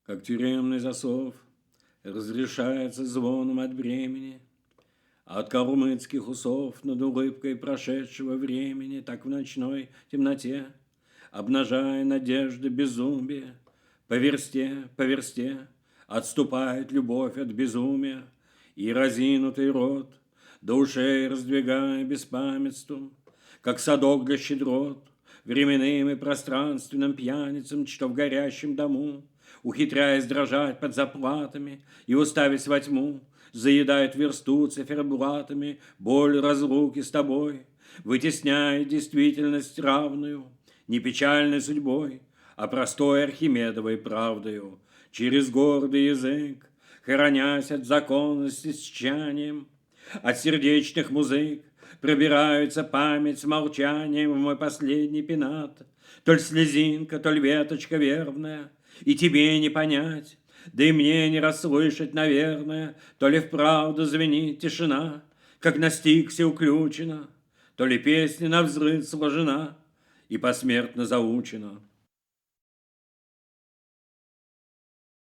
Как тюремный засов разрешается звоном от бремени, от калмыцких усов над улыбкой прошедшего времени, так в ночной темноте, обнажая надежды безумия, по версте отступает любовь от безумия, и разинутый рот до ушей раздвигая беспамятством, как садок для щедрот, временным и пространственным пьяницам, что в горящем дому, ухитряясь дрожать под заплатами и уставясь во тьму, заедает версту циферблатами боль разлуки с тобой, вытесняет действительность равную, не печальной судьбой, а простой архимедовой правдою, через гордый язык, хоронясь от законности с тчанием, от сердечных музык, пробирается память с молчанием в мой последний пенат, толь слезинка, толь веточка вербная, и тебе не понять, да и мне не расслышать, наверное, то ли вправду звенит тишина, как на стиксе уключена, то ли песня навзрыд сложена и посмертно заучена.